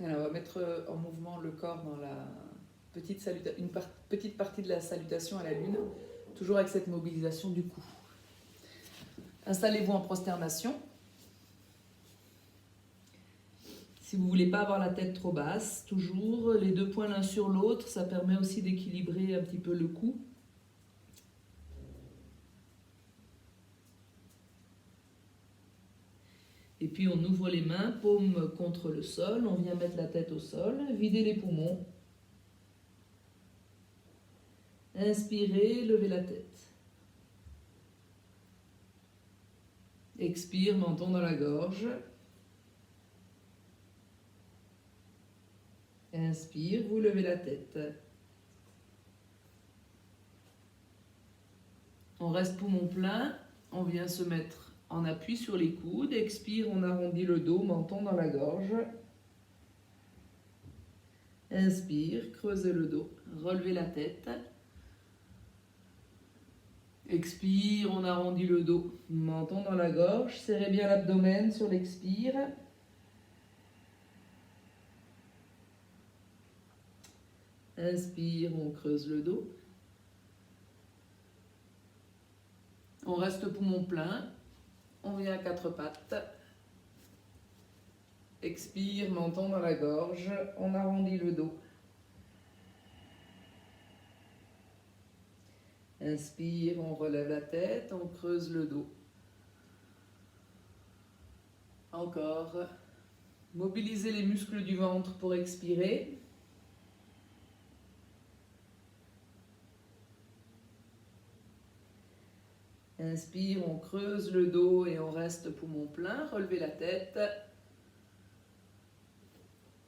Alors, on va mettre en mouvement le corps dans la petite partie de la salutation à la lune, toujours avec cette mobilisation du cou. Installez-vous en prosternation. Si vous ne voulez pas avoir la tête trop basse, toujours les deux poings l'un sur l'autre, ça permet aussi d'équilibrer un petit peu le cou. Et puis on ouvre les mains, paume contre le sol, on vient mettre la tête au sol, videz les poumons. Inspirez, levez la tête. Expire, menton dans la gorge. Inspire, vous levez la tête. On reste poumon plein, on vient se mettre en appui sur les coudes. Expire, on arrondit le dos, menton dans la gorge. Inspire, creusez le dos, relevez la tête. Expire, on arrondit le dos, menton dans la gorge. Serrez bien l'abdomen sur l'expire. Inspire, on creuse le dos. On reste poumon plein. On vient à quatre pattes. Expire, menton dans la gorge. On arrondit le dos. Inspire, on relève la tête, on creuse le dos. Encore. Mobilisez les muscles du ventre pour expirer. Inspire, on creuse le dos et on reste poumon plein. Relevez la tête.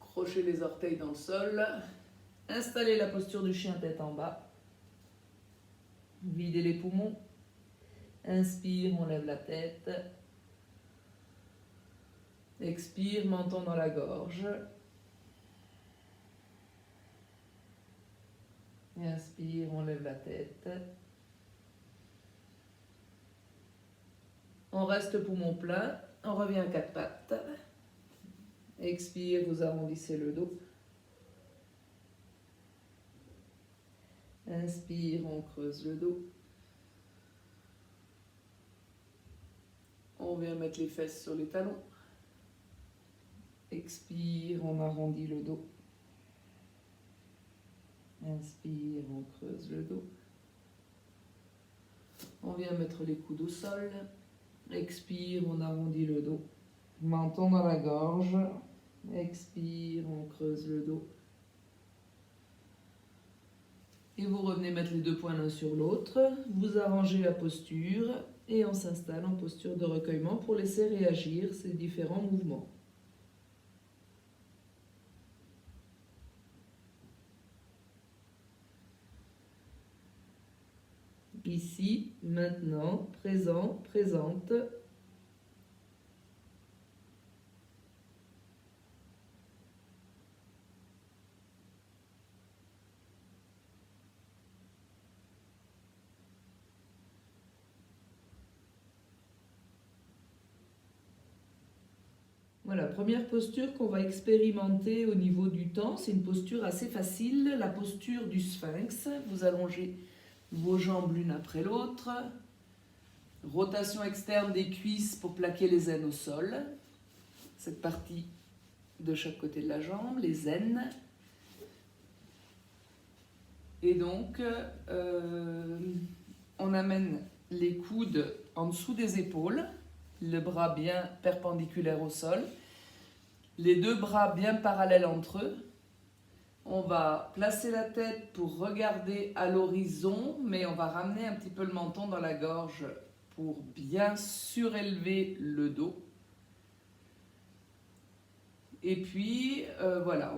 Crochez les orteils dans le sol. Installez la posture du chien tête en bas. Videz les poumons. Inspire, on lève la tête. Expire, menton dans la gorge. Inspire, on lève la tête. On reste poumon plein. On revient à quatre pattes. Expire, vous arrondissez le dos. Inspire, on creuse le dos. On vient mettre les fesses sur les talons. Expire, on arrondit le dos. Inspire, on creuse le dos. On vient mettre les coudes au sol. Expire, on arrondit le dos. Menton dans la gorge. Expire, on creuse le dos. Et vous revenez mettre les deux poings l'un sur l'autre. Vous arrangez la posture et on s'installe en posture de recueillement pour laisser réagir ces différents mouvements. Ici, maintenant, présent, présente. Voilà, première posture qu'on va expérimenter au niveau du temps. C'est une posture assez facile, la posture du sphinx. Vous allongez vos jambes l'une après l'autre. Rotation externe des cuisses pour plaquer les aines au sol. Cette partie de chaque côté de la jambe, les aines. Et donc, on amène les coudes en dessous des épaules, le bras bien perpendiculaire au sol, les deux bras bien parallèles entre eux. On va placer la tête pour regarder à l'horizon, mais on va ramener un petit peu le menton dans la gorge pour bien surélever le dos. Et puis, voilà,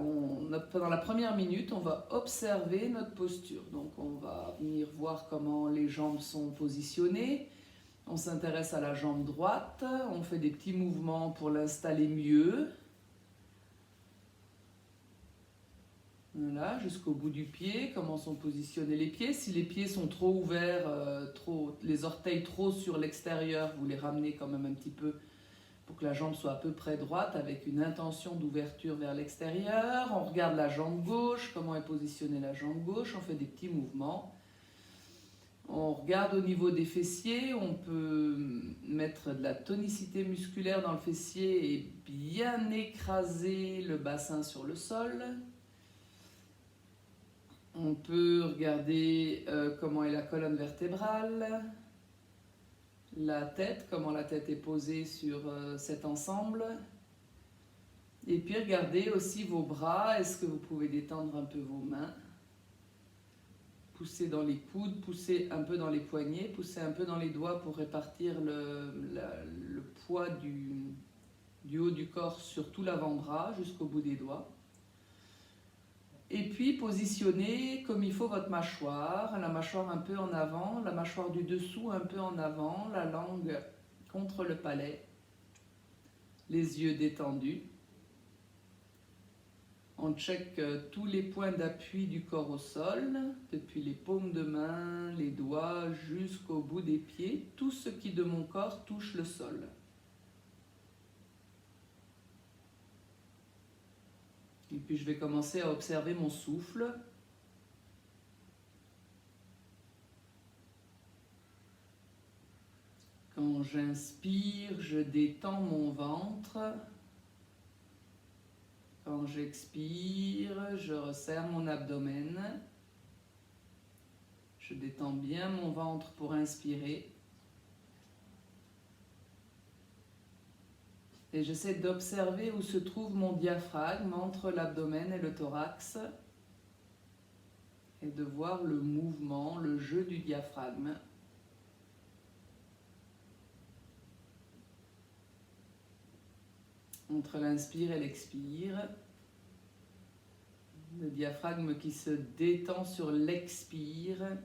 pendant la première minute, on va observer notre posture. Donc, on va venir voir comment les jambes sont positionnées. On s'intéresse à la jambe droite. On fait des petits mouvements pour l'installer mieux. Voilà, jusqu'au bout du pied, comment sont positionnés les pieds. Si les pieds sont trop ouverts, les orteils trop sur l'extérieur, vous les ramenez quand même un petit peu pour que la jambe soit à peu près droite avec une intention d'ouverture vers l'extérieur. On regarde la jambe gauche, comment est positionnée la jambe gauche, on fait des petits mouvements. On regarde au niveau des fessiers, on peut mettre de la tonicité musculaire dans le fessier et bien écraser le bassin sur le sol. On peut regarder comment est la colonne vertébrale, la tête, comment la tête est posée sur cet ensemble. Et puis regardez aussi vos bras, est-ce que vous pouvez détendre un peu vos mains? Pousser dans les coudes, pousser un peu dans les poignets, pousser un peu dans les doigts pour répartir le poids du haut du corps sur tout l'avant-bras jusqu'au bout des doigts. Et puis positionnez comme il faut votre mâchoire, la mâchoire un peu en avant, la mâchoire du dessous un peu en avant, la langue contre le palais, les yeux détendus. On check tous les points d'appui du corps au sol, depuis les paumes de main, les doigts jusqu'au bout des pieds, tout ce qui de mon corps touche le sol. Et puis je vais commencer à observer mon souffle. Quand j'inspire, je détends mon ventre. Quand j'expire, je resserre mon abdomen. Je détends bien mon ventre pour inspirer. Et j'essaie d'observer où se trouve mon diaphragme entre l'abdomen et le thorax. Et de voir le mouvement, le jeu du diaphragme. Entre l'inspire et l'expire. Le diaphragme qui se détend sur l'expire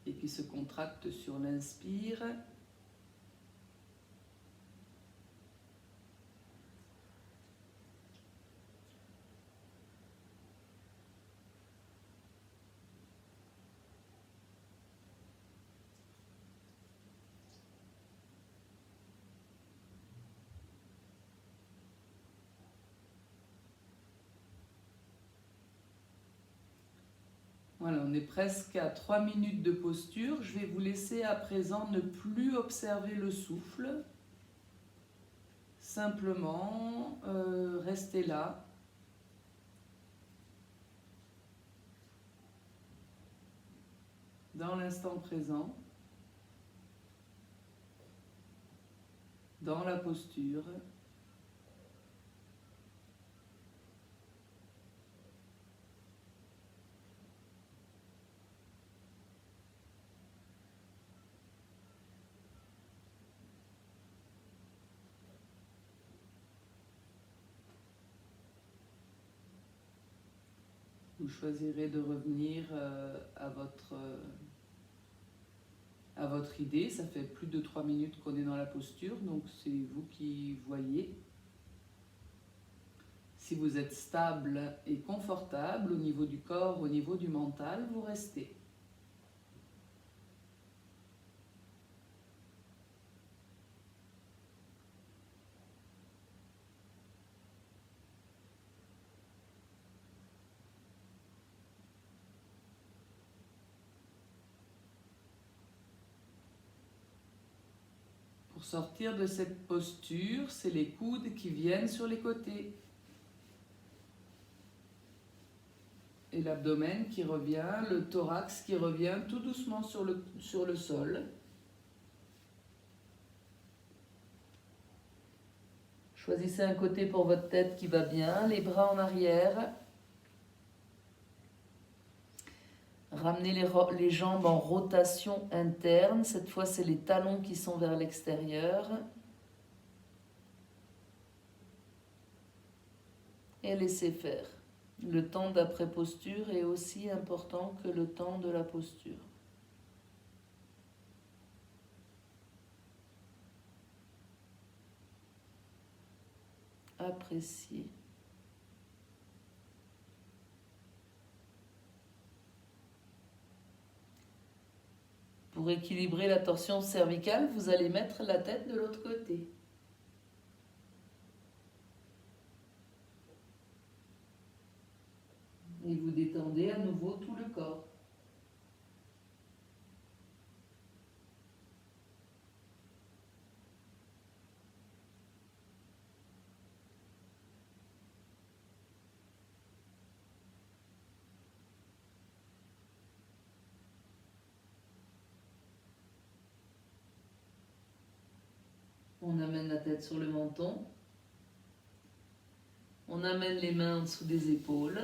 et qui se contracte sur l'inspire. Voilà, on est presque à 3 minutes de posture. Je vais vous laisser à présent ne plus observer le souffle. Simplement, restez là. Dans l'instant présent. Dans la posture. Vous choisirez de revenir à votre idée. Ça fait plus de 3 minutes qu'on est dans la posture, donc c'est vous qui voyez. Si vous êtes stable et confortable au niveau du corps, au niveau du mental, vous restez. Pour sortir de cette posture, c'est les coudes qui viennent sur les côtés. Et l'abdomen qui revient, le thorax qui revient tout doucement sur le sol. Choisissez un côté pour votre tête qui va bien, les bras en arrière. Ramenez les jambes en rotation interne. Cette fois, c'est les talons qui sont vers l'extérieur. Et laissez faire. Le temps d'après-posture est aussi important que le temps de la posture. Appréciez. Pour Pour équilibrer la torsion cervicale, vous allez mettre la tête de l'autre côté. Et vous détendez à nouveau tout le corps. On amène la tête sur le menton. On amène les mains en dessous des épaules.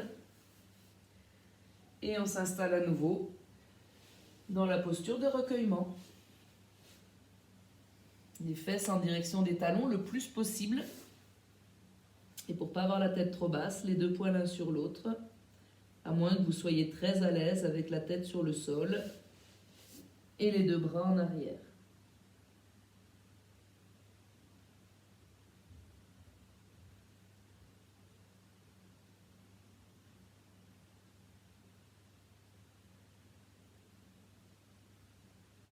Et on s'installe à nouveau dans la posture de recueillement. Les fesses en direction des talons le plus possible. Et pour ne pas avoir la tête trop basse, les deux poings l'un sur l'autre. À moins que vous soyez très à l'aise avec la tête sur le sol et les deux bras en arrière.